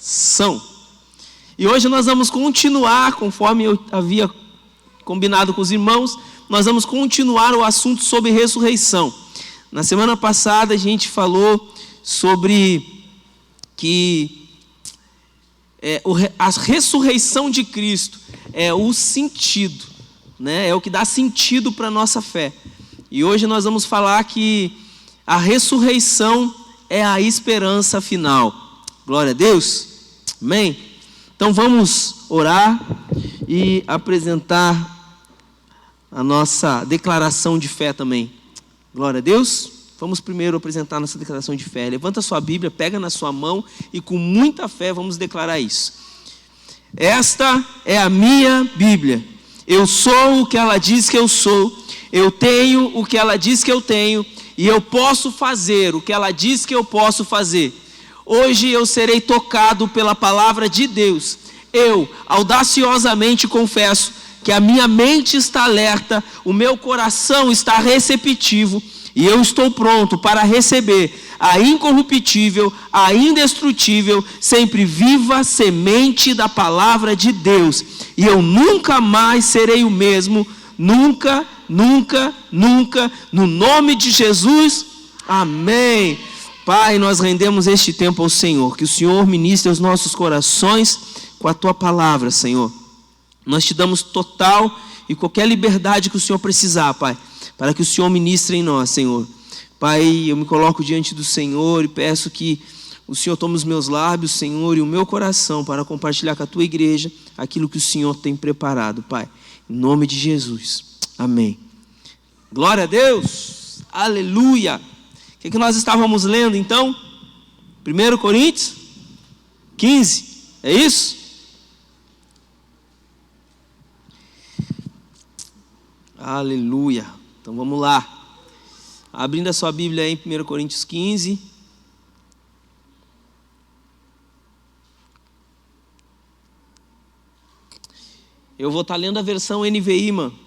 ressurreição. E hoje nós vamos continuar, conforme eu havia combinado com os irmãos, nós vamos continuar o assunto sobre ressurreição. Na semana passada a gente falou sobre que a ressurreição de Cristo é o sentido, né? É o que dá sentido para a nossa fé. E hoje nós vamos falar que a ressurreição é a esperança final. Glória a Deus. Amém? Então vamos orar e apresentar a nossa declaração de fé também. Glória a Deus. Vamos primeiro apresentar a nossa declaração de fé. Levanta a sua Bíblia, pega na sua mão e com muita fé vamos declarar isso. Esta é a minha Bíblia. Eu sou o que ela diz que eu sou. Eu tenho o que ela diz que eu tenho. E eu posso fazer o que ela diz que eu posso fazer. Hoje eu serei tocado pela palavra de Deus. Eu audaciosamente confesso que a minha mente está alerta, o meu coração está receptivo e eu estou pronto para receber a incorruptível, a indestrutível, sempre viva semente da palavra de Deus. E eu nunca mais serei o mesmo, nunca, nunca, nunca, no nome de Jesus, amém. Pai, nós rendemos este tempo ao Senhor, que o Senhor ministre aos nossos corações com a Tua palavra, Senhor. Nós te damos total e qualquer liberdade que o Senhor precisar, Pai, para que o Senhor ministre em nós, Senhor. Pai, eu me coloco diante do Senhor e peço que o Senhor tome os meus lábios, Senhor, e o meu coração para compartilhar com a Tua igreja aquilo que o Senhor tem preparado, Pai. Em nome de Jesus. Amém. Glória a Deus. Aleluia. O que nós estávamos lendo então? 1 Coríntios 15. É isso? Aleluia. Então vamos lá. Abrindo a sua Bíblia aí em 1 Coríntios 15. Eu vou estar lendo a versão NVI, mano.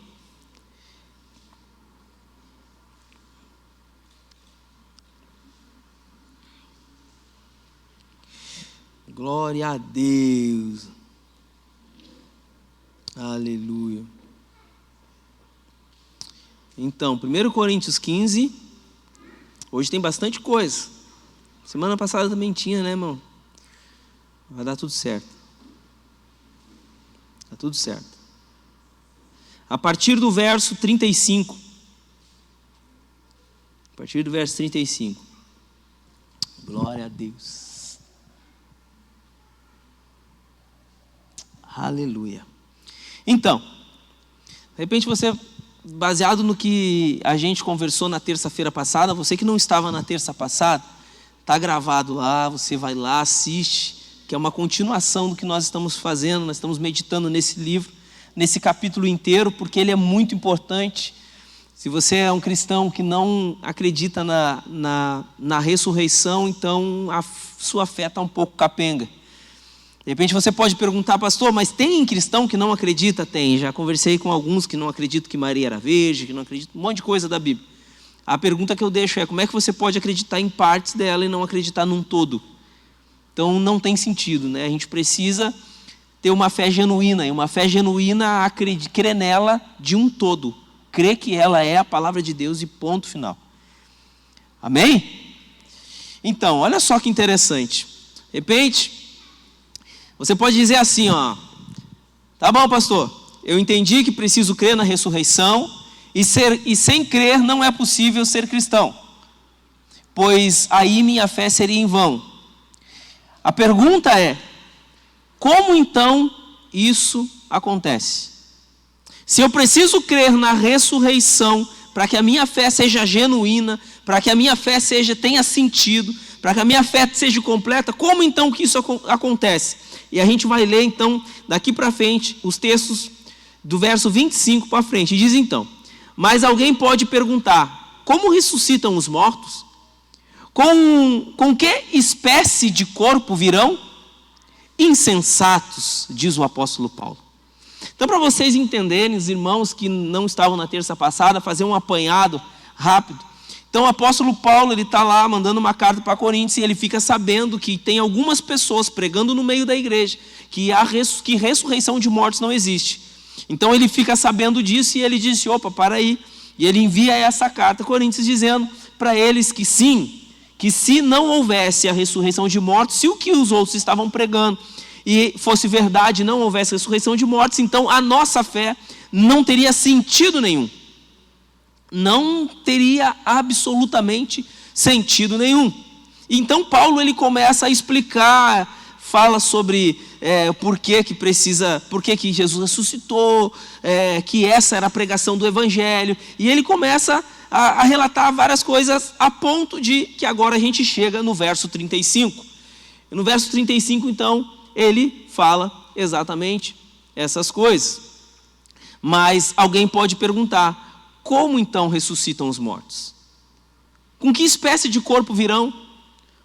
Glória a Deus. Aleluia. Então, 1 Coríntios 15. Hoje tem bastante coisa. Semana passada também tinha, né, irmão? Vai dar tudo certo. Tá tudo certo. A partir do verso 35. A partir do verso 35. Glória a Deus. Aleluia. Então, de repente você, baseado no que a gente conversou na terça-feira passada, você que não estava na terça passada, está gravado lá, você vai lá, assiste, que é uma continuação do que nós estamos fazendo, nós estamos meditando nesse livro, nesse capítulo inteiro, porque ele é muito importante. Se você é um cristão que não acredita na ressurreição, então a sua fé está um pouco capenga. De repente você pode perguntar, pastor, mas tem cristão que não acredita? Tem, já conversei com alguns que não acreditam que Maria era virgem, que não acreditam, um monte de coisa da Bíblia. A pergunta que eu deixo é, como é que você pode acreditar em partes dela e não acreditar num todo? Então não tem sentido, né? A gente precisa ter uma fé genuína, e uma fé genuína crê nela de um todo, crê que ela é a palavra de Deus e ponto final. Amém? Então, olha só que interessante. De repente, você pode dizer assim, ó, tá bom, pastor, eu entendi que preciso crer na ressurreição e sem crer não é possível ser cristão, pois aí minha fé seria em vão. A pergunta é, como então isso acontece? Se eu preciso crer na ressurreição para que a minha fé seja genuína, para que a minha fé tenha sentido, para que a minha fé seja completa, como então que isso acontece? E a gente vai ler então, daqui para frente, os textos do verso 25 para frente. E diz então, mas alguém pode perguntar, como ressuscitam os mortos? Com que espécie de corpo virão? Insensatos, diz o apóstolo Paulo. Então, para vocês entenderem, os irmãos que não estavam na terça passada, fazer um apanhado rápido. Então o apóstolo Paulo, ele está lá mandando uma carta para Coríntios e ele fica sabendo que tem algumas pessoas pregando no meio da igreja que ressurreição de mortos não existe. Então ele fica sabendo disso e ele disse, opa, para aí. E ele envia essa carta a Coríntios dizendo para eles que sim, que se não houvesse a ressurreição de mortos, se o que os outros estavam pregando e fosse verdade, não houvesse ressurreição de mortos, então a nossa fé não teria sentido nenhum. Não teria absolutamente sentido nenhum. Então Paulo ele começa a explicar, fala sobre por que Jesus ressuscitou, que essa era a pregação do evangelho, e ele começa a relatar várias coisas a ponto de que agora a gente chega no verso 35. E no verso 35 então ele fala exatamente essas coisas. Mas alguém pode perguntar, como então ressuscitam os mortos? Com que espécie de corpo virão?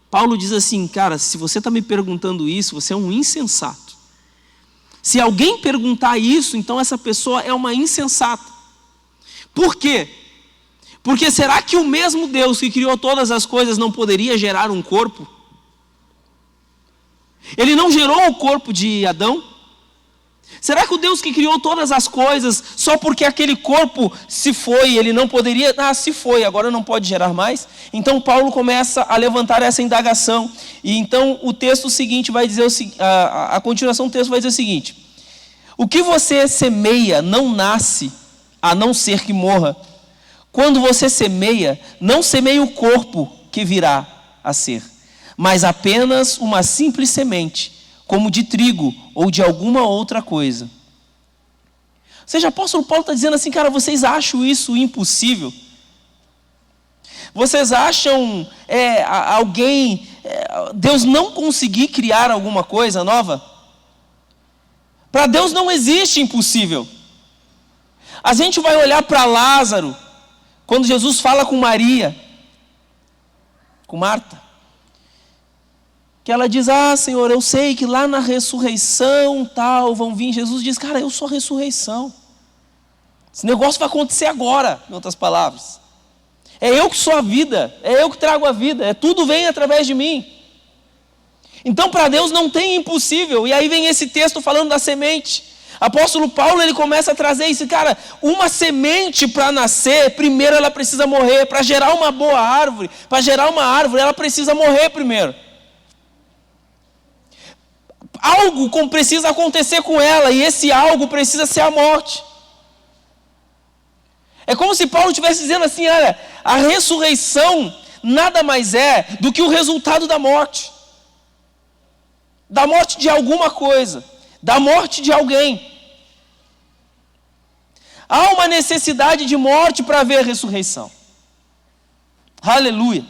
Paulo diz assim, cara, se você está me perguntando isso, você é um insensato. Se alguém perguntar isso, então essa pessoa é uma insensata. Por quê? Porque será que o mesmo Deus que criou todas as coisas não poderia gerar um corpo? Ele não gerou o corpo de Adão? Será que o Deus que criou todas as coisas, só porque aquele corpo se foi, ele não poderia... se foi, agora não pode gerar mais? Então Paulo começa a levantar essa indagação. E então o texto seguinte vai dizer, a continuação do texto vai dizer o seguinte: o que você semeia não nasce, a não ser que morra. Quando você semeia, não semeia o corpo que virá a ser, mas apenas uma simples semente, como de trigo ou de alguma outra coisa. Ou seja, o apóstolo Paulo está dizendo assim, cara, vocês acham isso impossível? Vocês acham Deus não conseguir criar alguma coisa nova? Para Deus não existe impossível. A gente vai olhar para Lázaro, quando Jesus fala com Maria, com Marta, que ela diz, Senhor, eu sei que lá na ressurreição tal, vão vir. Jesus diz, cara, eu sou a ressurreição. Esse negócio vai acontecer agora, em outras palavras. É eu que sou a vida, é eu que trago a vida, tudo vem através de mim. Então para Deus não tem impossível. E aí vem esse texto falando da semente. Apóstolo Paulo, ele começa a trazer isso, cara, uma semente para nascer, primeiro ela precisa morrer. Para gerar uma boa árvore, para gerar uma árvore, ela precisa morrer primeiro. Algo precisa acontecer com ela, e esse algo precisa ser a morte. É como se Paulo estivesse dizendo assim, olha, a ressurreição nada mais é do que o resultado da morte. Da morte de alguma coisa, da morte de alguém. Há uma necessidade de morte para haver ressurreição. Aleluia.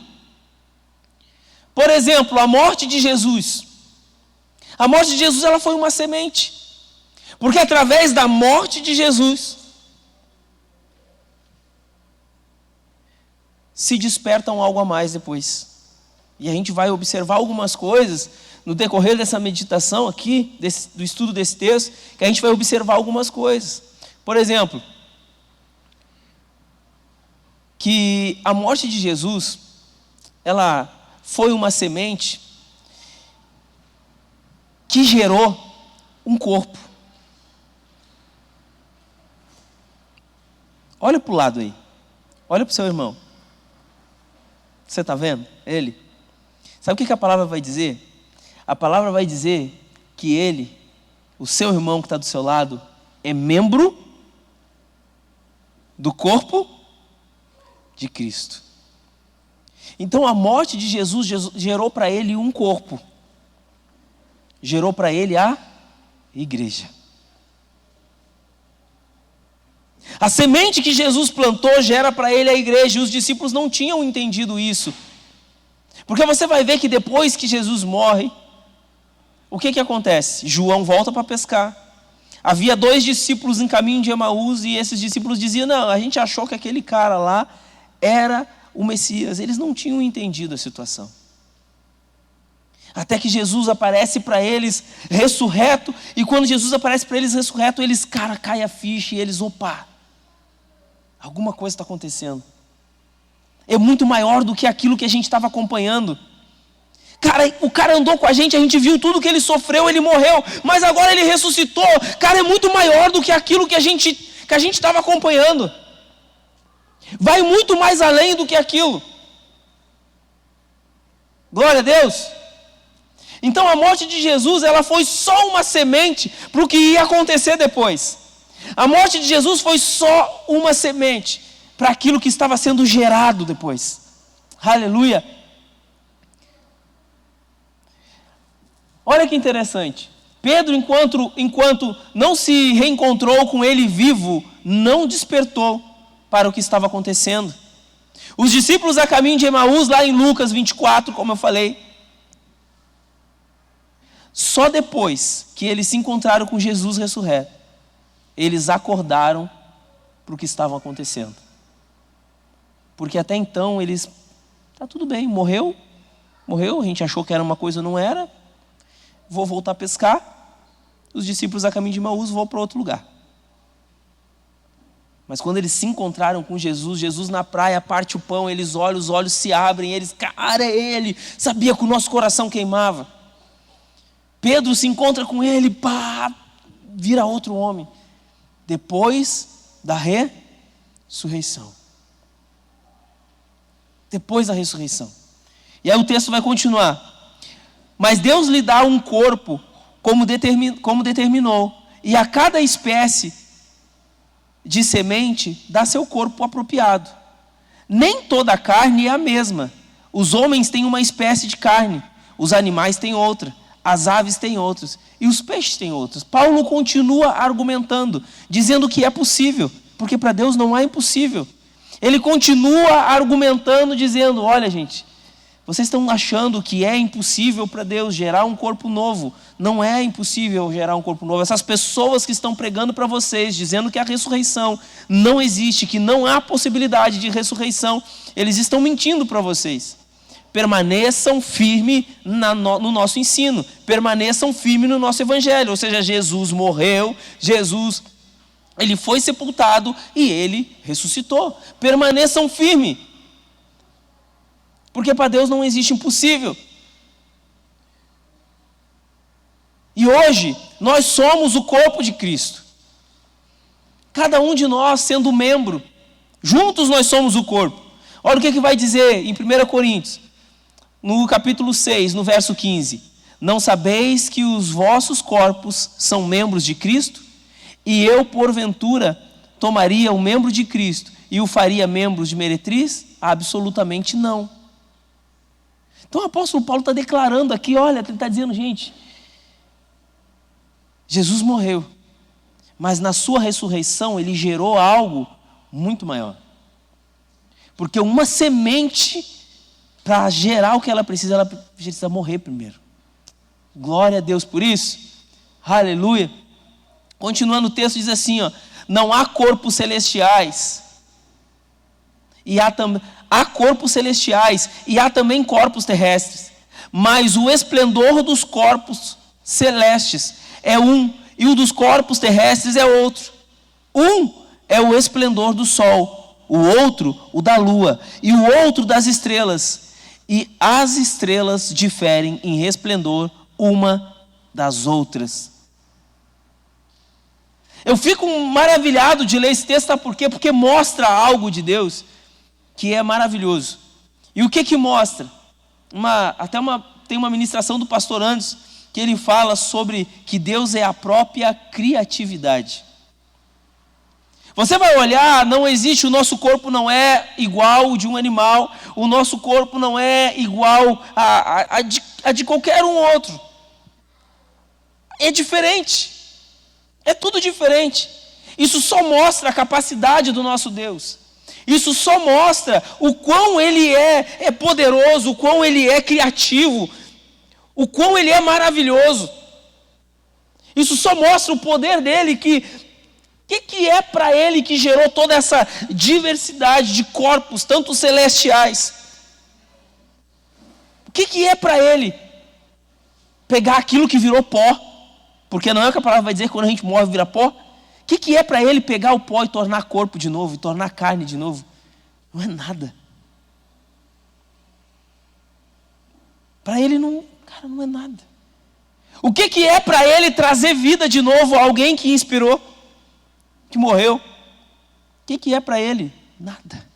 Por exemplo, a morte de Jesus. A morte de Jesus, ela foi uma semente. Porque através da morte de Jesus se despertam algo a mais depois. E a gente vai observar algumas coisas no decorrer dessa meditação aqui, do estudo desse texto, que a gente vai observar algumas coisas. Por exemplo, que a morte de Jesus, ela foi uma semente que gerou um corpo. Olha para o lado aí. Olha para o seu irmão. Você está vendo ele? Sabe o que a palavra vai dizer? A palavra vai dizer que ele, o seu irmão que está do seu lado, é membro do corpo de Cristo. Então a morte de Jesus gerou para ele um corpo. Gerou para ele a igreja. A semente que Jesus plantou gera para ele a igreja, e os discípulos não tinham entendido isso. Porque você vai ver que depois que Jesus morre, o que acontece? João volta para pescar. Havia 2 discípulos em caminho de Emaús, e esses discípulos diziam, não, a gente achou que aquele cara lá era o Messias. Eles não tinham entendido a situação. Até que Jesus aparece para eles ressurreto, e quando Jesus aparece para eles ressurreto, eles, cara, cai a ficha, e eles, opa, alguma coisa está acontecendo. é muito maior do que aquilo que a gente estava acompanhando. Cara, o cara andou com a gente viu tudo que ele sofreu, ele morreu, mas agora ele ressuscitou. Cara, é muito maior do que aquilo que a gente estava acompanhando. Vai muito mais além do que aquilo. Glória a Deus. Então a morte de Jesus, ela foi só uma semente para o que ia acontecer depois. A morte de Jesus foi só uma semente para aquilo que estava sendo gerado depois. Aleluia. Olha que interessante. Pedro, enquanto não se reencontrou com ele vivo, não despertou para o que estava acontecendo. Os discípulos a caminho de Emaús, lá em Lucas 24, como eu falei, só depois que eles se encontraram com Jesus ressurreto, eles acordaram para o que estava acontecendo. Porque até então eles, tá tudo bem, morreu, a gente achou que era uma coisa, não era, vou voltar a pescar. Os discípulos a caminho de Emaús vão para outro lugar. Mas quando eles se encontraram com Jesus, Jesus na praia parte o pão, eles olham, os olhos se abrem, eles, cara, é ele, sabia que o nosso coração queimava. Pedro se encontra com ele, pá, vira outro homem. Depois da ressurreição. Depois da ressurreição. E aí o texto vai continuar. Mas Deus lhe dá um corpo como determinou, e a cada espécie de semente dá seu corpo apropriado. Nem toda a carne é a mesma. Os homens têm uma espécie de carne, os animais têm outra, as aves têm outras, e os peixes têm outras. Paulo continua argumentando, dizendo que é possível, porque para Deus não é impossível. Ele continua argumentando, dizendo, olha gente, vocês estão achando que é impossível para Deus gerar um corpo novo. Não é impossível gerar um corpo novo. Essas pessoas que estão pregando para vocês, dizendo que a ressurreição não existe, que não há possibilidade de ressurreição, eles estão mentindo para vocês. Permaneçam firmes no nosso ensino. Permaneçam firmes no nosso evangelho. Ou seja, Jesus morreu, ele foi sepultado e ele ressuscitou. Permaneçam firmes. Porque para Deus não existe impossível. E hoje, nós somos o corpo de Cristo. Cada um de nós sendo membro. Juntos nós somos o corpo. Olha o que vai dizer em 1 Coríntios, no capítulo 6, no verso 15. Não sabeis que os vossos corpos são membros de Cristo? E eu, porventura, tomaria um membro de Cristo e o faria membro de meretriz? Absolutamente não. Então o apóstolo Paulo está declarando aqui, olha, ele está dizendo, gente, Jesus morreu, mas na sua ressurreição ele gerou algo muito maior. Porque uma semente, para gerar o que ela precisa morrer primeiro. Glória a Deus por isso. Aleluia. Continuando o texto diz assim, ó, não há corpos celestiais, e há corpos celestiais e há também corpos terrestres, mas o esplendor dos corpos celestes é um, e o dos corpos terrestres é outro. Um é o esplendor do sol, o outro o da lua, e o outro das estrelas, e as estrelas diferem em resplendor uma das outras. Eu fico maravilhado de ler esse texto, sabe por quê? Porque mostra algo de Deus que é maravilhoso. E o que mostra? Tem uma ministração do pastor Anderson, que ele fala sobre que Deus é a própria criatividade. Você vai olhar, não existe, o nosso corpo não é igual ao de um animal, o nosso corpo não é igual a de qualquer um outro. É diferente. É tudo diferente. Isso só mostra a capacidade do nosso Deus. Isso só mostra o quão Ele é poderoso, o quão Ele é criativo, o quão Ele é maravilhoso. Isso só mostra o poder dEle, que é para Ele que gerou toda essa diversidade de corpos, tanto celestiais. O que é para Ele pegar aquilo que virou pó, porque não é o que a palavra vai dizer, quando a gente morre vira pó. O que é para Ele pegar o pó e tornar corpo de novo, e tornar carne de novo? Não é nada. Para ele não é nada. O que é para ele trazer vida de novo a alguém que inspirou, que morreu? O que é para ele? Nada.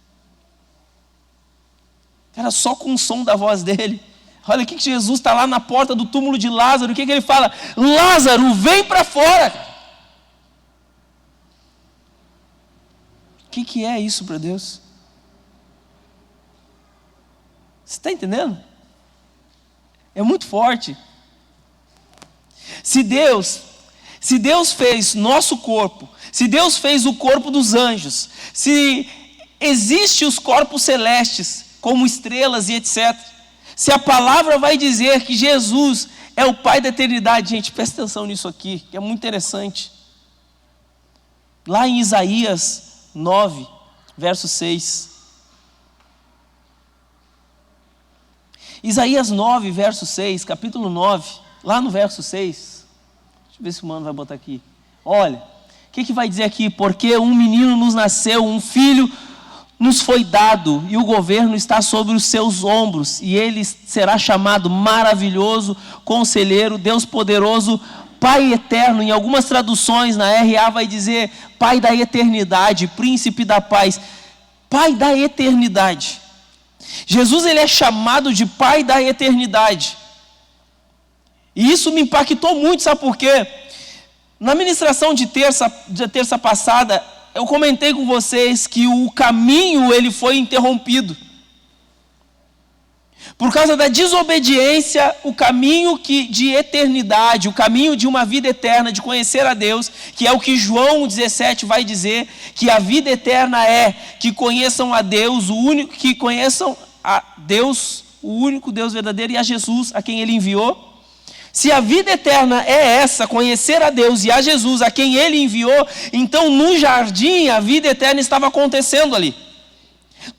Era só com o som da voz dele. Olha que Jesus está lá na porta do túmulo de Lázaro. O que ele fala? Lázaro, vem para fora. O que é isso para Deus? Você está entendendo? É muito forte. Se Deus fez nosso corpo, se Deus fez o corpo dos anjos, se existem os corpos celestes, como estrelas e etc., se a palavra vai dizer que Jesus é o Pai da eternidade, gente, presta atenção nisso aqui, que é muito interessante. Lá em Isaías 9, verso 6. Isaías 9, verso 6, capítulo 9, lá no verso 6. Deixa eu ver se o mano vai botar aqui. Olha, o que vai dizer aqui? Porque um menino nos nasceu, um filho nos foi dado, e o governo está sobre os seus ombros, e ele será chamado maravilhoso, conselheiro, Deus poderoso, Pai eterno. Em algumas traduções na RA vai dizer Pai da eternidade, príncipe da paz. Pai da eternidade. Jesus, ele é chamado de Pai da eternidade. E isso me impactou muito, sabe por quê? Na ministração de terça passada, eu comentei com vocês que o caminho ele foi interrompido. Por causa da desobediência, o caminho de eternidade, o caminho de uma vida eterna, de conhecer a Deus, que é o que João 17 vai dizer, que a vida eterna é que conheçam a Deus, que conheçam a Deus, o único Deus verdadeiro, e a Jesus, a quem ele enviou. Se a vida eterna é essa, conhecer a Deus e a Jesus, a quem ele enviou, então no jardim a vida eterna estava acontecendo ali.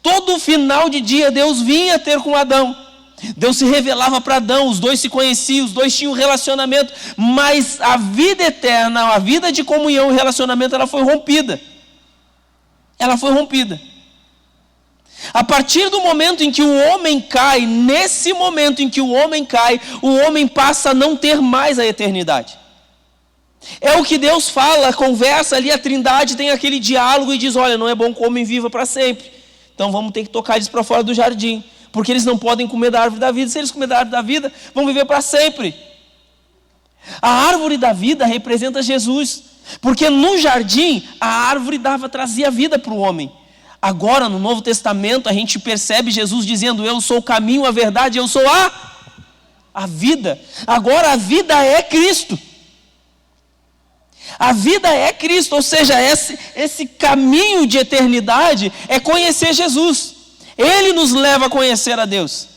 Todo final de dia Deus vinha ter com Adão. Deus se revelava para Adão, os dois se conheciam, os dois tinham relacionamento, mas a vida eterna, a vida de comunhão e relacionamento, ela foi rompida. Ela foi rompida. A partir do momento em que o homem cai, nesse momento em que o homem cai, o homem passa a não ter mais a eternidade. É o que Deus fala, conversa ali, a Trindade tem aquele diálogo e diz, olha, não é bom que o homem viva para sempre. Então vamos ter que tocar eles para fora do jardim, porque eles não podem comer da árvore da vida. Se eles comerem da árvore da vida, vão viver para sempre. A árvore da vida representa Jesus, porque no jardim a árvore trazia vida para o homem. Agora, no Novo Testamento, a gente percebe Jesus dizendo, eu sou o caminho, a verdade, eu sou a vida. Agora, a vida é Cristo. A vida é Cristo, ou seja, esse caminho de eternidade é conhecer Jesus. Ele nos leva a conhecer a Deus.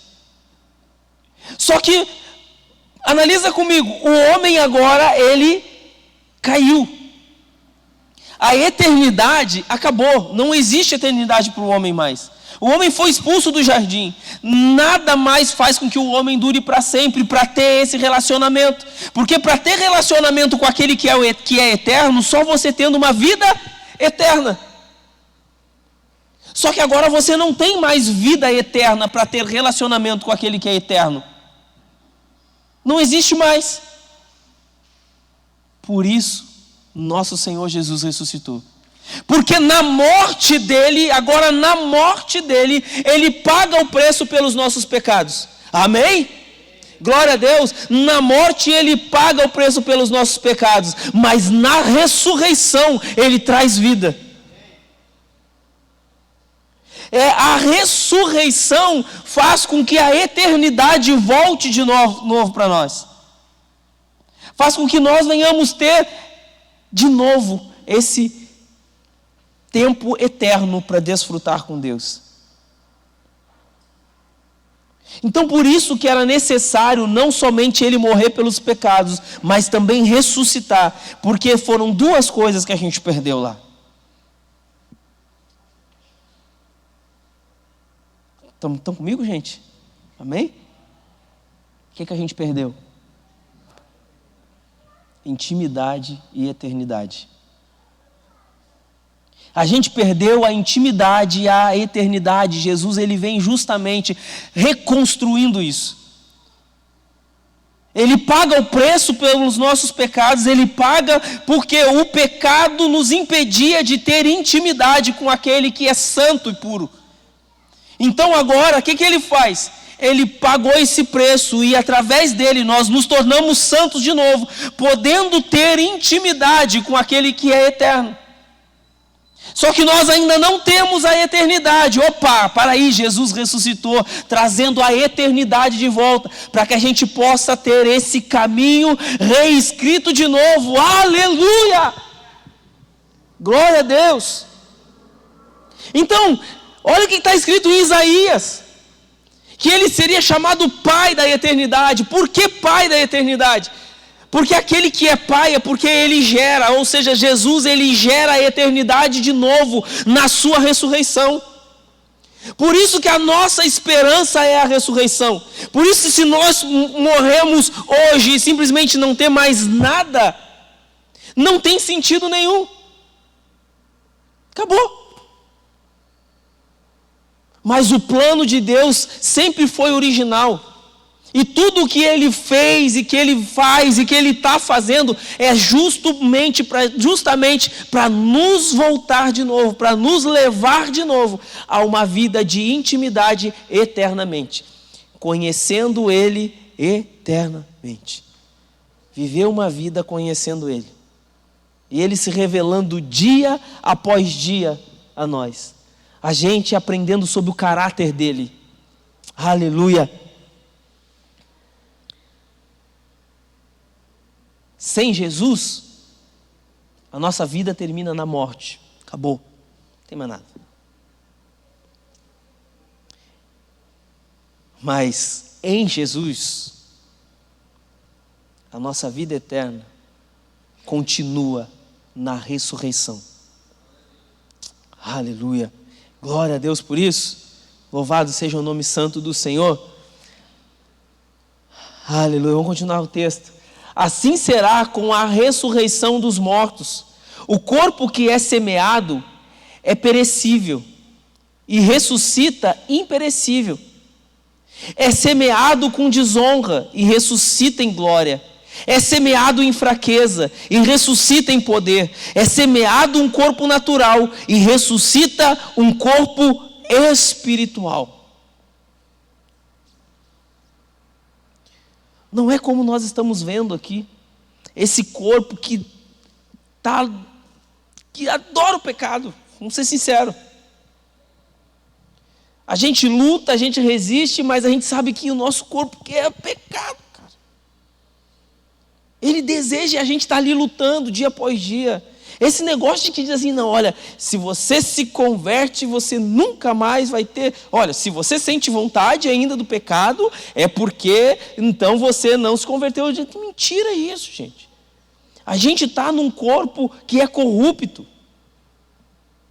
Só que, analisa comigo, o homem agora, ele caiu. A eternidade acabou, não existe eternidade para o homem mais. O homem foi expulso do jardim. Nada mais faz com que o homem dure para sempre, para ter esse relacionamento. Porque para ter relacionamento com aquele que é eterno, só você tendo uma vida eterna. Só que agora você não tem mais vida eterna para ter relacionamento com aquele que é eterno. Não existe mais. Por isso, nosso Senhor Jesus ressuscitou. Porque na morte dele, agora na morte dele, ele paga o preço pelos nossos pecados. Amém? Glória a Deus. Na morte ele paga o preço pelos nossos pecados, mas na ressurreição ele traz vida. A ressurreição faz com que a eternidade volte de novo para nós. Faz com que nós venhamos ter de novo esse tempo eterno para desfrutar com Deus. Então por isso que era necessário não somente ele morrer pelos pecados, mas também ressuscitar, porque foram duas coisas que a gente perdeu lá. Estão comigo, gente? Amém? O que a gente perdeu? Intimidade e eternidade. A gente perdeu a intimidade e a eternidade. Jesus, ele vem justamente reconstruindo isso. Ele paga o preço pelos nossos pecados, Ele paga porque o pecado nos impedia de ter intimidade com aquele que é santo e puro. Então agora, o que Ele faz? Ele pagou esse preço e através dele nós nos tornamos santos de novo, podendo ter intimidade com aquele que é eterno. Só que nós ainda não temos a eternidade. Opa, para aí, Jesus ressuscitou, trazendo a eternidade de volta, para que a gente possa ter esse caminho reescrito de novo. Aleluia! Glória a Deus! Então, olha o que está escrito em Isaías, que ele seria chamado Pai da eternidade. Por que Pai da eternidade? Porque aquele que é Pai é porque Ele gera, ou seja, Jesus, Ele gera a eternidade de novo na sua ressurreição. Por isso que a nossa esperança é a ressurreição. Por isso que se nós morremos hoje e simplesmente não ter mais nada, não tem sentido nenhum. Acabou. Mas o plano de Deus sempre foi original. E tudo o que Ele fez, e que Ele faz, e que Ele está fazendo, é justamente para nos voltar de novo, para nos levar de novo a uma vida de intimidade eternamente. Conhecendo Ele eternamente. Viver uma vida conhecendo Ele. E Ele se revelando dia após dia a nós. A gente aprendendo sobre o caráter dEle. Aleluia! Sem Jesus, a nossa vida termina na morte. Acabou. Não tem mais nada. Mas em Jesus, a nossa vida eterna continua na ressurreição. Aleluia. Glória a Deus por isso. Louvado seja o nome santo do Senhor. Aleluia. Vamos continuar o texto. Assim será com a ressurreição dos mortos. O corpo que é semeado é perecível e ressuscita imperecível. É semeado com desonra e ressuscita em glória. É semeado em fraqueza e ressuscita em poder. É semeado um corpo natural e ressuscita um corpo espiritual. Não é como nós estamos vendo aqui, esse corpo que adora o pecado, vamos ser sinceros. A gente luta, a gente resiste, mas a gente sabe que o nosso corpo quer pecado, cara. Ele deseja e a gente está ali lutando dia após dia. Esse negócio de que diz assim, não, olha, se você se converte, você nunca mais vai ter... Olha, se você sente vontade ainda do pecado, é porque então você não se converteu. Mentira isso, gente. A gente está num corpo que é corrupto,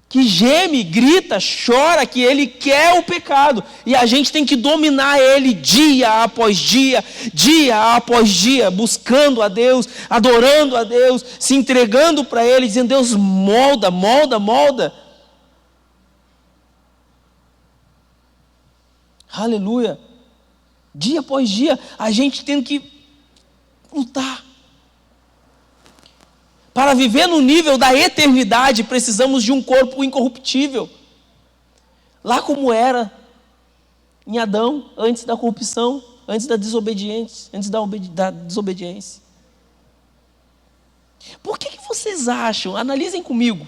que geme, grita, chora, que ele quer o pecado. E a gente tem que dominar ele dia após dia, dia após dia, buscando a Deus, adorando a Deus, se entregando para Ele, dizendo, Deus, molda, molda, molda. Aleluia. Dia após dia, a gente tem que lutar. Para viver no nível da eternidade, precisamos de um corpo incorruptível. Lá como era em Adão, antes da corrupção, antes da desobediência, da desobediência. Por que vocês acham, analisem comigo,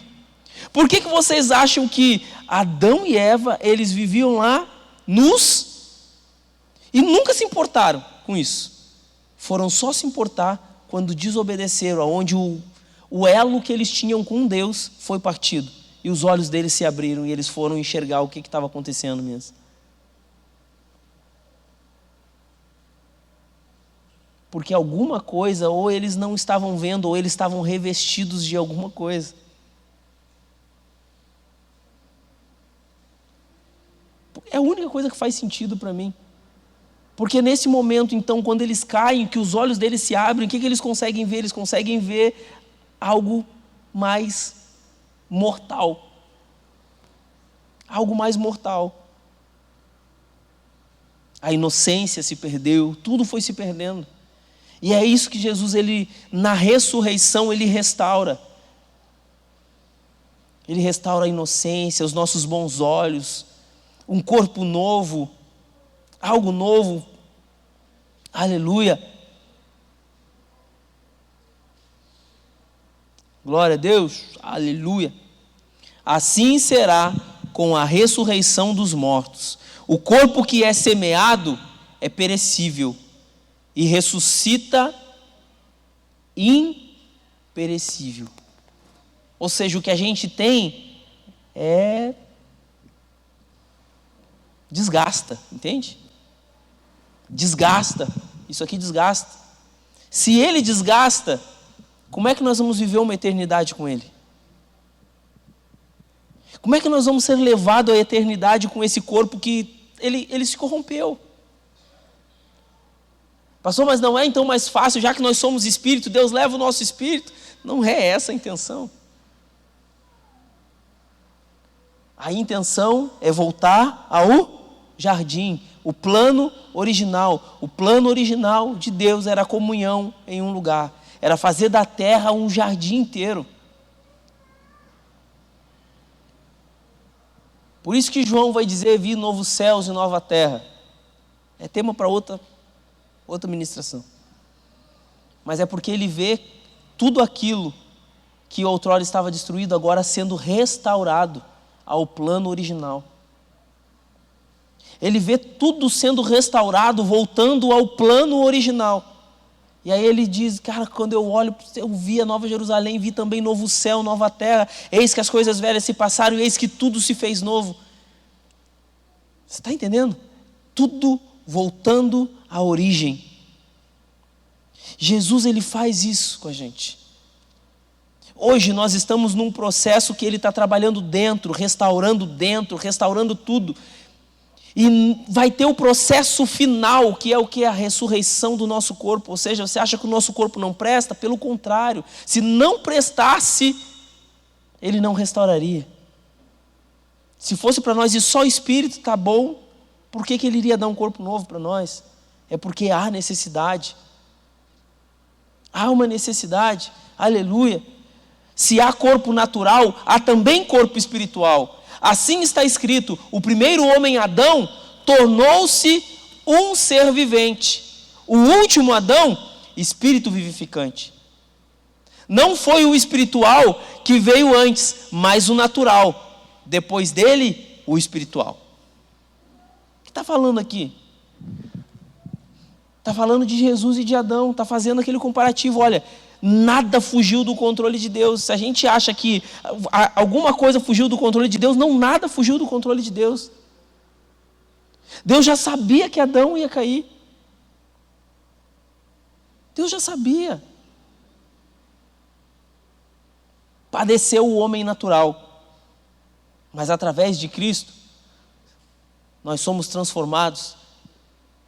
por que vocês acham que Adão e Eva, eles viviam lá nus e nunca se importaram com isso? Foram só se importar quando desobedeceram, onde o elo que eles tinham com Deus foi partido. E os olhos deles se abriram e eles foram enxergar o que estava acontecendo mesmo. Porque alguma coisa, ou eles não estavam vendo, ou eles estavam revestidos de alguma coisa. É a única coisa que faz sentido para mim. Porque nesse momento, então, quando eles caem, que os olhos deles se abrem, o que eles conseguem ver? Eles conseguem ver algo mais mortal. Algo mais mortal. A inocência se perdeu, tudo foi se perdendo. E é isso que Jesus, na ressurreição, ele restaura. Ele restaura a inocência, os nossos bons olhos, um corpo novo, algo novo. Aleluia. Glória a Deus. Aleluia. Assim será com a ressurreição dos mortos. O corpo que é semeado é perecível e ressuscita imperecível. Ou seja, o que a gente tem desgasta, entende? Desgasta. Isso aqui desgasta. Se ele desgasta, como é que nós vamos viver uma eternidade com ele? Como é que nós vamos ser levados à eternidade com esse corpo que ele se corrompeu? Pastor, mas não é então mais fácil, já que nós somos espírito, Deus leva o nosso espírito? Não é essa a intenção. A intenção é voltar ao jardim, o plano original. O plano original de Deus era a comunhão em um lugar, era fazer da terra um jardim inteiro. Por isso que João vai dizer: vi novos céus e nova terra. É tema para outra ministração. Mas é porque ele vê tudo aquilo que outrora estava destruído agora sendo restaurado ao plano original. Ele vê tudo sendo restaurado, voltando ao plano original. E aí ele diz: cara, quando eu olho, eu vi a Nova Jerusalém, vi também novo céu, nova terra, eis que as coisas velhas se passaram, eis que tudo se fez novo. Você está entendendo? Tudo voltando à origem. Jesus, ele faz isso com a gente. Hoje nós estamos num processo que ele está trabalhando dentro, restaurando tudo. E vai ter o processo final, que é o que? A ressurreição do nosso corpo. Ou seja, você acha que o nosso corpo não presta? Pelo contrário, se não prestasse, ele não restauraria. Se fosse para nós e só espírito, tá bom, por que ele iria dar um corpo novo para nós? É porque há necessidade. Há uma necessidade, aleluia. Se há corpo natural, há também corpo espiritual. Assim está escrito: o primeiro homem, Adão, tornou-se um ser vivente. O último Adão, espírito vivificante. Não foi o espiritual que veio antes, mas o natural. Depois dele, o espiritual. O que está falando aqui? Está falando de Jesus e de Adão, está fazendo aquele comparativo. Olha, nada fugiu do controle de Deus. Se a gente acha que alguma coisa fugiu do controle de Deus, não, nada fugiu do controle de Deus. Deus já sabia que Adão ia cair. Deus já sabia. Padeceu o homem natural. Mas através de Cristo, nós somos transformados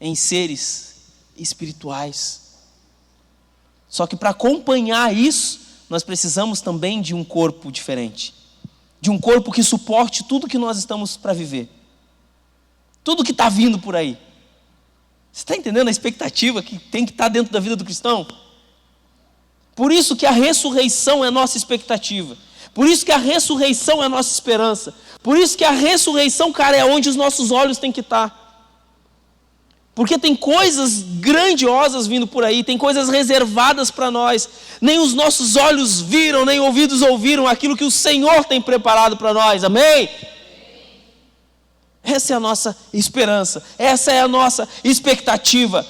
em seres espirituais. Só que para acompanhar isso, nós precisamos também de um corpo diferente. De um corpo que suporte tudo que nós estamos para viver. Tudo que está vindo por aí. Você está entendendo a expectativa que tem que estar dentro da vida do cristão? Por isso que a ressurreição é a nossa expectativa. Por isso que a ressurreição é a nossa esperança. Por isso que a ressurreição, cara, é onde os nossos olhos têm que estar. Porque tem coisas grandiosas vindo por aí, tem coisas reservadas para nós. Nem os nossos olhos viram, nem ouvidos ouviram aquilo que o Senhor tem preparado para nós. Amém? Essa é a nossa esperança, essa é a nossa expectativa.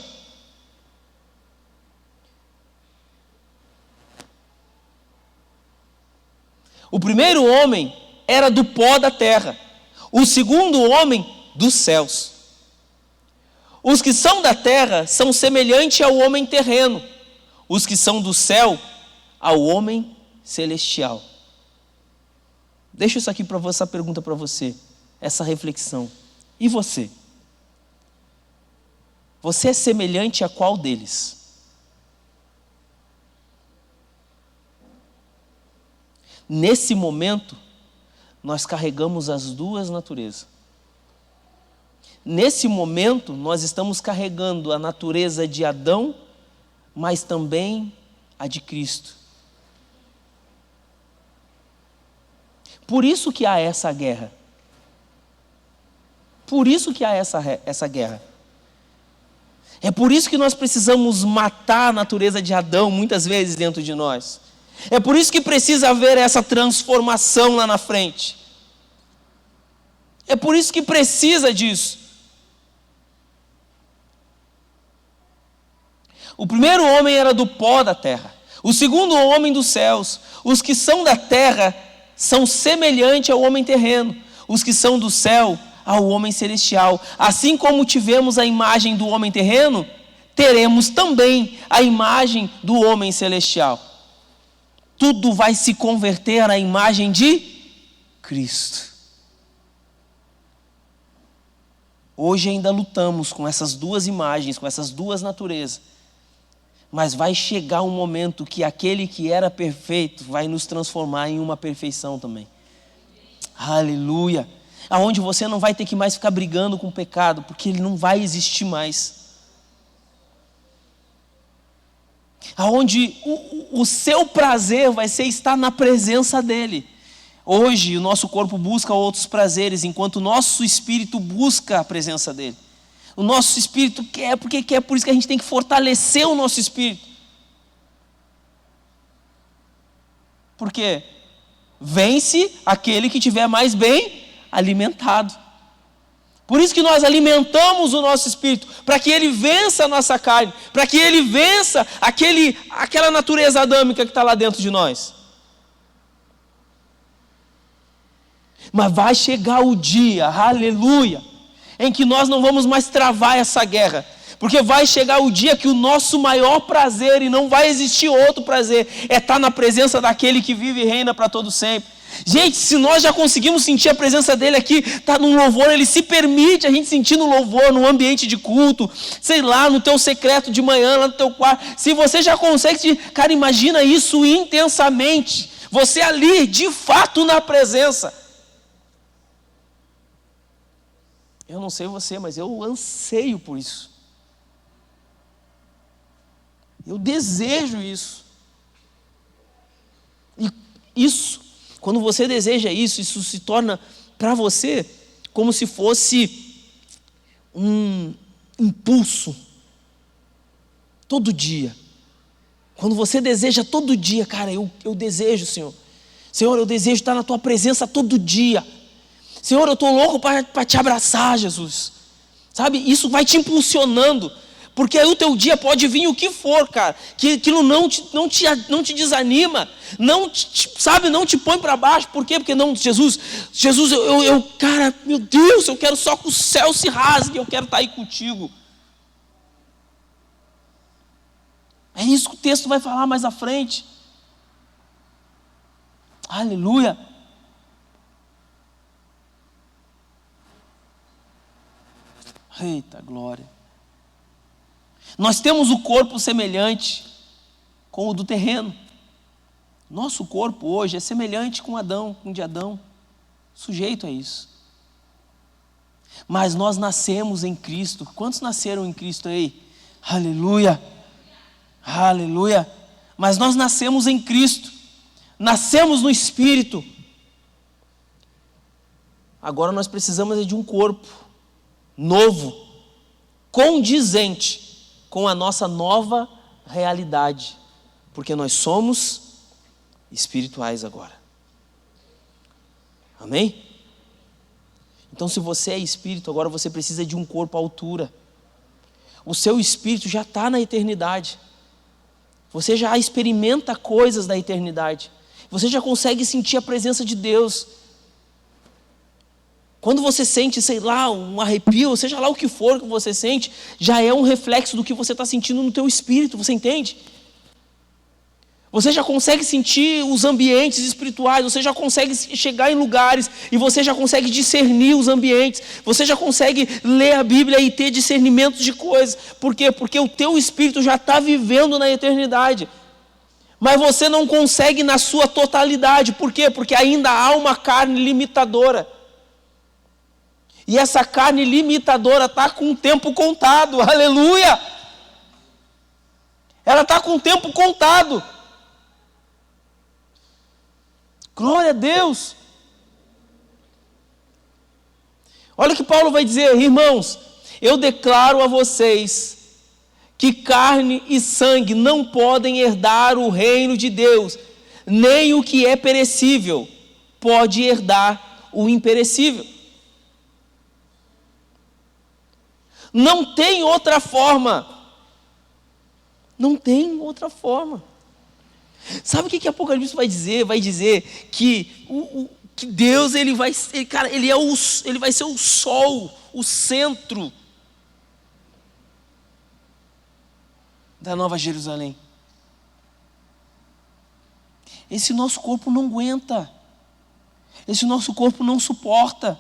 O primeiro homem era do pó da terra, o segundo homem dos céus. Os que são da terra são semelhantes ao homem terreno, os que são do céu ao homem celestial. Deixa isso aqui para você, essa pergunta para você, essa reflexão. E você? Você é semelhante a qual deles? Nesse momento, nós carregamos as duas naturezas. Nesse momento, nós estamos carregando a natureza de Adão, mas também a de Cristo. Por isso que há essa guerra. Por isso que há essa guerra. É por isso que nós precisamos matar a natureza de Adão muitas vezes dentro de nós. É por isso que precisa haver essa transformação lá na frente. É por isso que precisa disso. O primeiro homem era do pó da terra. O segundo homem dos céus. Os que são da terra são semelhantes ao homem terreno. Os que são do céu, ao homem celestial. Assim como tivemos a imagem do homem terreno, teremos também a imagem do homem celestial. Tudo vai se converter à imagem de Cristo. Hoje ainda lutamos com essas duas imagens, com essas duas naturezas. Mas vai chegar um momento que aquele que era perfeito vai nos transformar em uma perfeição também. Aleluia! Aonde você não vai ter que mais ficar brigando com o pecado, porque ele não vai existir mais. Aonde o seu prazer vai ser estar na presença dele. Hoje o nosso corpo busca outros prazeres, enquanto o nosso espírito busca a presença dele. O nosso espírito quer, porque quer, por isso que a gente tem que fortalecer o nosso espírito. Por quê? Vence aquele que estiver mais bem alimentado. Por isso que nós alimentamos o nosso espírito, para que ele vença a nossa carne, para que ele vença aquela natureza adâmica que está lá dentro de nós. Mas vai chegar o dia, aleluia, em que nós não vamos mais travar essa guerra, porque vai chegar o dia que o nosso maior prazer, e não vai existir outro prazer, é estar na presença daquele que vive e reina para todo sempre. Gente, se nós já conseguimos sentir a presença dele aqui, está no louvor, ele se permite a gente sentir no louvor, no ambiente de culto, sei lá, no teu secreto de manhã, lá no teu quarto. Se você já consegue, cara, imagina isso intensamente, você ali, de fato, na presença. Eu não sei você, mas eu anseio por isso. Eu desejo isso. E isso, quando você deseja isso, isso se torna para você como se fosse um impulso. Todo dia. Quando você deseja todo dia, cara, eu desejo, Senhor. Senhor, eu desejo estar na tua presença todo dia. Senhor, eu estou louco para te abraçar, Jesus. Sabe, isso vai te impulsionando. Porque aí o teu dia pode vir o que for, cara. Que aquilo não te desanima. Não te põe para baixo. Por quê? Porque não, Jesus, cara, meu Deus, eu quero só que o céu se rasgue. Eu quero estar aí contigo. É isso que o texto vai falar mais à frente. Aleluia. Eita glória. Nós temos o corpo semelhante com o do terreno. Nosso corpo hoje é semelhante com o de Adão, sujeito a isso. Mas nós nascemos em Cristo. Quantos nasceram em Cristo aí? Aleluia, aleluia. Mas nós nascemos em Cristo, nascemos no Espírito. Agora nós precisamos de um corpo novo, condizente com a nossa nova realidade, porque nós somos espirituais agora. Amém? Então, se você é espírito, agora você precisa de um corpo à altura. O seu espírito já está na eternidade. Você já experimenta coisas da eternidade. Você já consegue sentir a presença de Deus. Quando você sente, sei lá, um arrepio, seja lá o que for que você sente, já é um reflexo do que você está sentindo no teu espírito, você entende? Você já consegue sentir os ambientes espirituais, você já consegue chegar em lugares e você já consegue discernir os ambientes, você já consegue ler a Bíblia e ter discernimento de coisas. Por quê? Porque o teu espírito já está vivendo na eternidade. Mas você não consegue na sua totalidade. Por quê? Porque ainda há uma carne limitadora. E essa carne limitadora está com o tempo contado, aleluia! Ela está com o tempo contado. Glória a Deus. Olha o que Paulo vai dizer: irmãos, eu declaro a vocês que carne e sangue não podem herdar o reino de Deus, nem o que é perecível pode herdar o imperecível. Não tem outra forma. Não tem outra forma. Sabe o que Apocalipse vai dizer? Vai dizer que que Deus ele vai ser o sol, o centro da Nova Jerusalém. Esse nosso corpo não aguenta. Esse nosso corpo não suporta.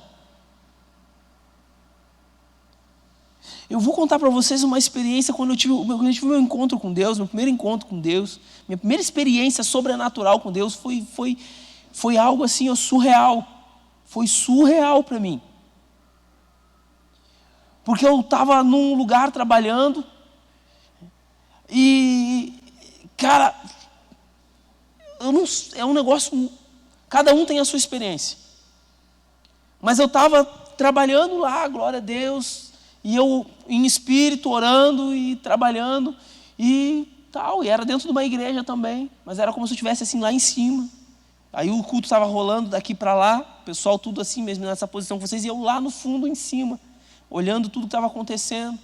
Eu vou contar para vocês uma experiência quando eu tive o meu encontro com Deus, meu primeiro encontro com Deus, minha primeira experiência sobrenatural com Deus foi algo assim, surreal. Foi surreal para mim. Porque eu estava num lugar trabalhando e, cara, é um negócio, cada um tem a sua experiência. Mas eu estava trabalhando lá, glória a Deus, e eu em espírito orando e trabalhando e tal, e era dentro de uma igreja também, mas era como se eu estivesse assim lá em cima. Aí o culto estava rolando daqui para lá, o pessoal tudo assim mesmo nessa posição com vocês, e eu lá no fundo em cima, olhando tudo que estava acontecendo,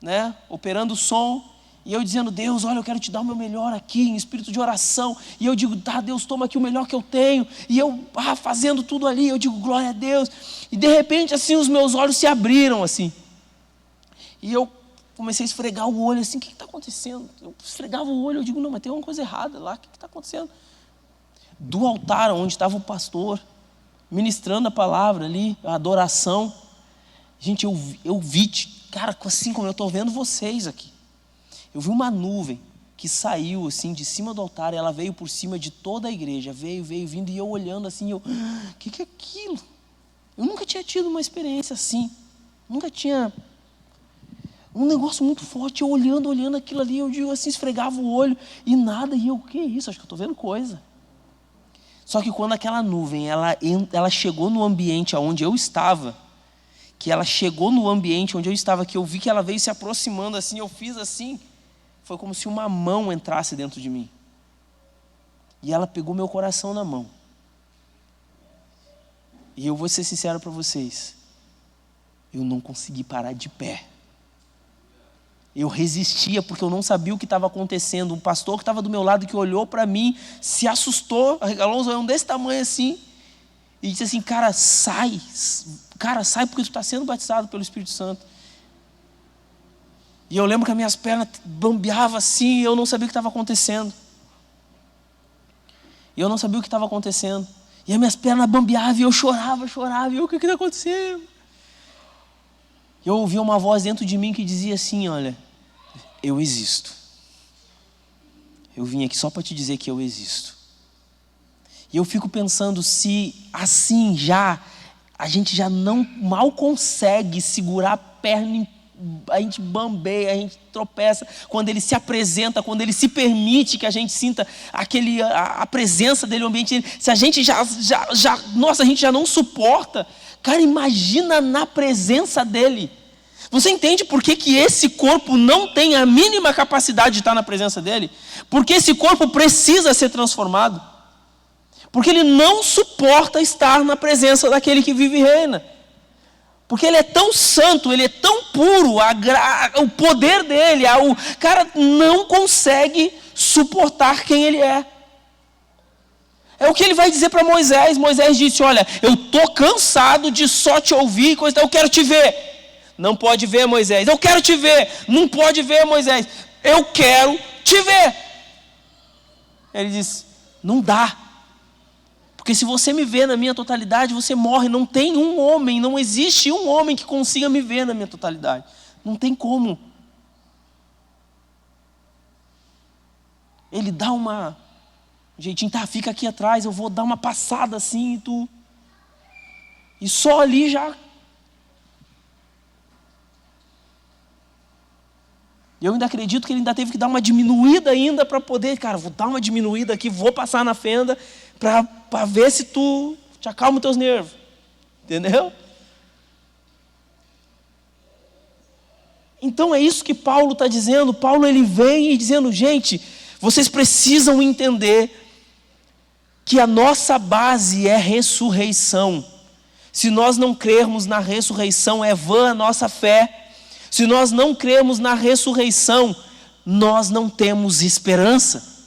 né? Operando o som, e eu dizendo: Deus, olha, eu quero te dar o meu melhor aqui, em espírito de oração. E eu digo: tá, Deus, toma aqui o melhor que eu tenho. E eu fazendo tudo ali, eu digo: glória a Deus. E de repente assim os meus olhos se abriram assim. E eu comecei a esfregar o olho assim: o que está acontecendo? Eu esfregava o olho, eu digo: não, mas tem uma coisa errada lá, o que está acontecendo? Do altar onde estava o pastor, ministrando a palavra ali, a adoração. Gente, eu vi, cara, assim como eu estou vendo vocês aqui. Eu vi uma nuvem que saiu assim de cima do altar, e ela veio por cima de toda a igreja, veio vindo, e eu olhando assim, o que é aquilo? Eu nunca tinha tido uma experiência assim, nunca tinha, um negócio muito forte, eu olhando aquilo ali, eu digo assim, esfregava o olho, e nada, e eu, o que é isso? Acho que eu estou vendo coisa. Só que quando aquela nuvem, ela chegou no ambiente onde eu estava, que eu vi que ela veio se aproximando assim, eu fiz assim, foi como se uma mão entrasse dentro de mim. E ela pegou meu coração na mão. E eu vou ser sincero para vocês, eu não consegui parar de pé. Eu resistia porque eu não sabia o que estava acontecendo. Um pastor que estava do meu lado, que olhou para mim, se assustou, arregalou uns olhos desse tamanho assim, e disse assim: cara, sai porque tu está sendo batizado pelo Espírito Santo. E eu lembro que as minhas pernas bambeavam assim, e eu não sabia o que estava acontecendo. E as minhas pernas bambeavam, e eu chorava, e eu, o que está acontecendo? Eu ouvi uma voz dentro de mim que dizia assim: olha, eu existo. Eu vim aqui só para te dizer que eu existo. E eu fico pensando, se assim a gente já não mal consegue segurar a perna, a gente bambeia, a gente tropeça, quando ele se apresenta, quando ele se permite que a gente sinta a presença dele no ambiente, se a gente a gente já não suporta, cara, imagina na presença dele. Você entende por que esse corpo não tem a mínima capacidade de estar na presença dele? Porque esse corpo precisa ser transformado. Porque ele não suporta estar na presença daquele que vive e reina. Porque ele é tão santo, ele é tão puro, o poder dele, o cara não consegue suportar quem ele é. É o que ele vai dizer para Moisés. Moisés disse: olha, eu estou cansado de só te ouvir, eu quero te ver. Não pode ver, Moisés. Eu quero te ver. Não pode ver, Moisés. Eu quero te ver. Ele diz: não dá. Porque se você me vê na minha totalidade, você morre. Não tem um homem, não existe um homem que consiga me ver na minha totalidade. Não tem como. Ele dá um jeitinho, tá, fica aqui atrás, eu vou dar uma passada assim e tu. E só ali já. Eu ainda acredito que ele ainda teve que dar uma diminuída ainda para poder, cara, vou dar uma diminuída aqui, vou passar na fenda para ver se tu te acalma os teus nervos. Entendeu? Então é isso que Paulo está dizendo. Paulo ele vem e dizendo, gente, vocês precisam entender que a nossa base é ressurreição. Se nós não crermos na ressurreição, é vã a nossa fé. Se nós não cremos na ressurreição, nós não temos esperança.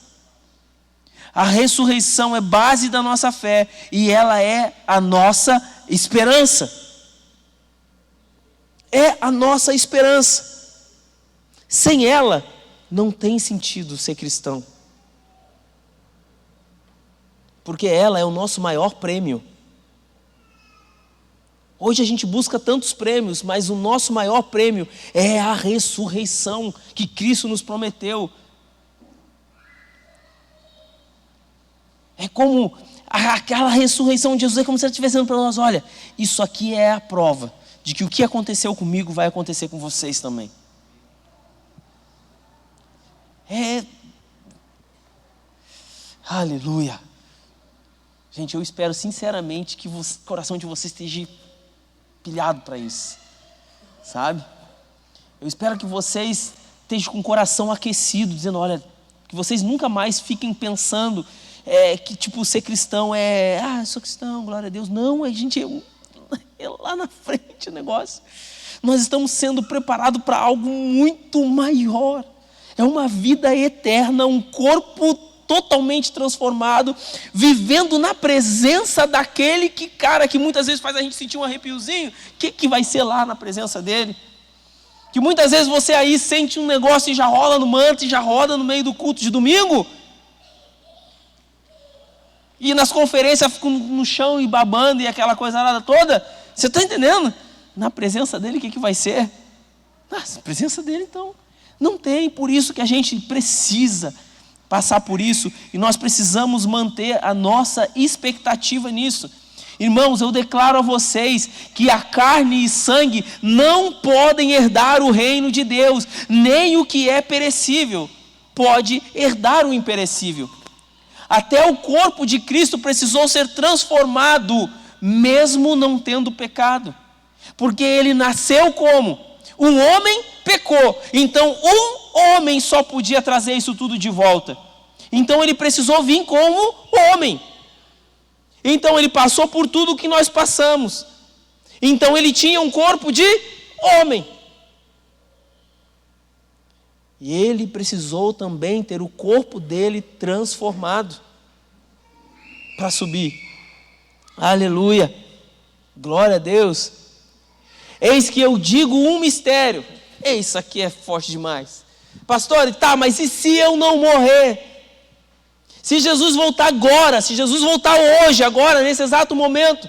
A ressurreição é base da nossa fé e ela é a nossa esperança. É a nossa esperança. Sem ela, não tem sentido ser cristão. Porque ela é o nosso maior prêmio. Hoje a gente busca tantos prêmios, mas o nosso maior prêmio é a ressurreição que Cristo nos prometeu. É como aquela ressurreição de Jesus, é como se ele estivesse dizendo para nós, olha, isso aqui é a prova de que o que aconteceu comigo vai acontecer com vocês também. Aleluia. Gente, eu espero sinceramente que o coração de vocês esteja pilhado para isso, sabe? Eu espero que vocês estejam com o coração aquecido, dizendo, olha, que vocês nunca mais fiquem pensando que tipo ser cristão eu sou cristão, glória a Deus. Não, gente, é lá na frente o negócio. Nós estamos sendo preparados para algo muito maior. É uma vida eterna, um corpo totalmente transformado, vivendo na presença daquele que muitas vezes faz a gente sentir um arrepiozinho. O que vai ser lá na presença dele? Que muitas vezes você aí sente um negócio e já rola no manto, e já roda no meio do culto de domingo. E nas conferências fica no chão e babando e aquela coisa nada toda. Você está entendendo? Na presença dele, o que vai ser? Na presença dele, então. Não tem, por isso que a gente precisa passar por isso, e nós precisamos manter a nossa expectativa nisso. Irmãos, eu declaro a vocês que a carne e sangue não podem herdar o reino de Deus, nem o que é perecível pode herdar o imperecível. Até o corpo de Cristo precisou ser transformado, mesmo não tendo pecado, porque ele nasceu como? Um homem pecou, então um homem só podia trazer isso tudo de volta. Então ele precisou vir como homem. Então ele passou por tudo o que nós passamos. Então ele tinha um corpo de homem. E ele precisou também ter o corpo dele transformado para subir. Aleluia. Glória a Deus. Eis que eu digo um mistério. Isso aqui é forte demais. Pastor, mas e se eu não morrer? Se Jesus voltar agora, se Jesus voltar hoje, agora, nesse exato momento.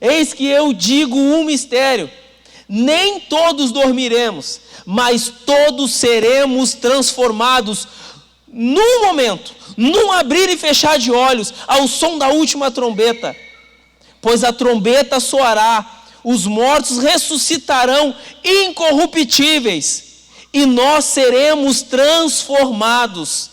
Eis que eu digo um mistério. Nem todos dormiremos, mas todos seremos transformados num momento, num abrir e fechar de olhos, ao som da última trombeta. Pois a trombeta soará, os mortos ressuscitarão incorruptíveis, e nós seremos transformados.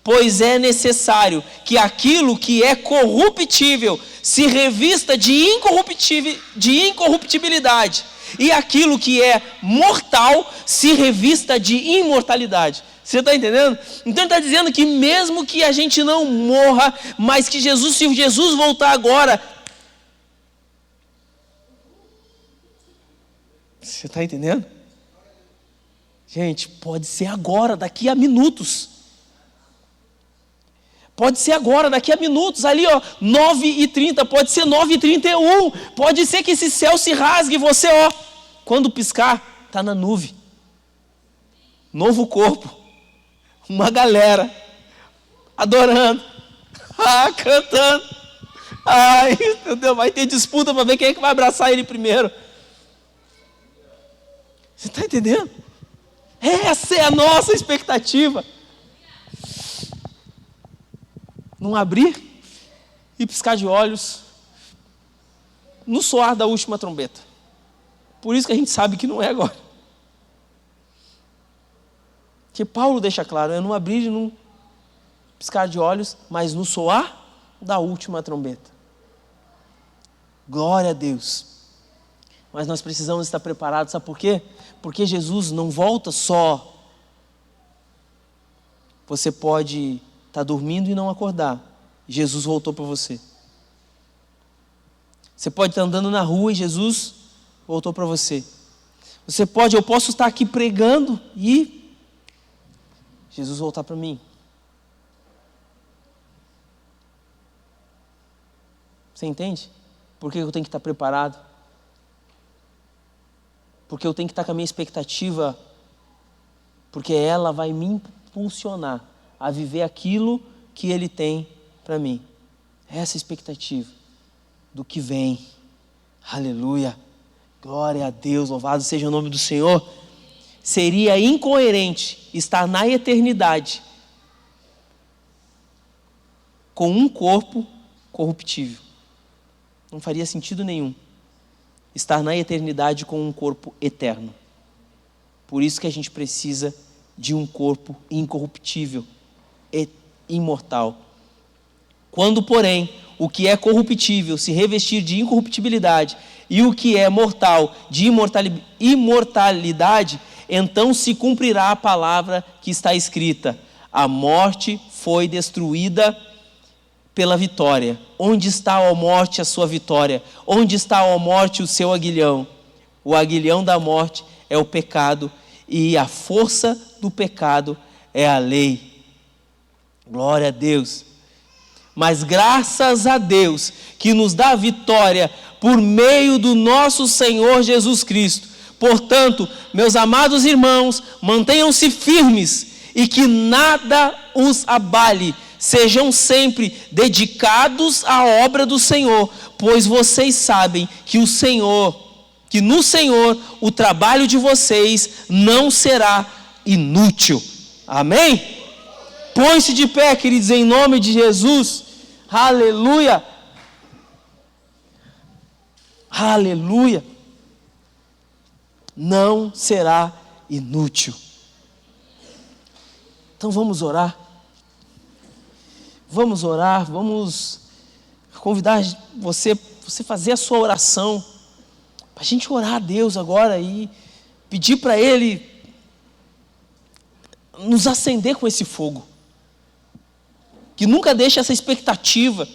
Pois é necessário que aquilo que é corruptível se revista de incorruptibilidade, e aquilo que é mortal se revista de imortalidade. Você está entendendo? Então ele está dizendo que mesmo que a gente não morra, mas que se Jesus voltar agora... Você está entendendo? Gente, pode ser agora, daqui a minutos. Pode ser agora, daqui a minutos, ali 9h30, pode ser 9h31, pode ser que esse céu se rasgue e você, quando piscar, está na nuvem. Novo corpo, uma galera, adorando, cantando, entendeu? Vai ter disputa para ver quem é que vai abraçar ele primeiro. Você está entendendo? Essa é a nossa expectativa. Não abrir e piscar de olhos no soar da última trombeta. Por isso que a gente sabe que não é agora. Que Paulo deixa claro, é no abrir e no piscar de olhos, mas no soar da última trombeta. Glória a Deus. Mas nós precisamos estar preparados, sabe por quê? Porque Jesus não volta só. Você pode estar dormindo e não acordar. Jesus voltou para você. Você pode estar andando na rua e Jesus voltou para você. Eu posso estar aqui pregando e Jesus voltar para mim. Você entende? Por que eu tenho que estar preparado? Porque eu tenho que estar com a minha expectativa, porque ela vai me impulsionar a viver aquilo que Ele tem para mim. Essa expectativa do que vem. Aleluia. Glória a Deus, louvado seja o nome do Senhor. Seria incoerente estar na eternidade com um corpo corruptível. Não faria sentido nenhum estar na eternidade com um corpo eterno. Por isso que a gente precisa de um corpo incorruptível e imortal. Quando, porém, o que é corruptível se revestir de incorruptibilidade e o que é mortal de imortalidade, então se cumprirá a palavra que está escrita: a morte foi destruída pela vitória. Onde está, ó morte, a sua vitória? Onde está, ó morte, o seu aguilhão? O aguilhão da morte é o pecado e a força do pecado é a lei. Glória a Deus. Mas graças a Deus que nos dá vitória por meio do nosso Senhor Jesus Cristo. Portanto, meus amados irmãos, mantenham-se firmes e que nada os abale. Sejam sempre dedicados à obra do Senhor, pois vocês sabem que no Senhor o trabalho de vocês não será inútil. Amém? Põe-se de pé, queridos, em nome de Jesus. Aleluia. Aleluia. Não será inútil. Então vamos orar. Vamos orar, vamos convidar você fazer a sua oração, para a gente orar a Deus agora e pedir para Ele nos acender com esse fogo, que nunca deixe essa expectativa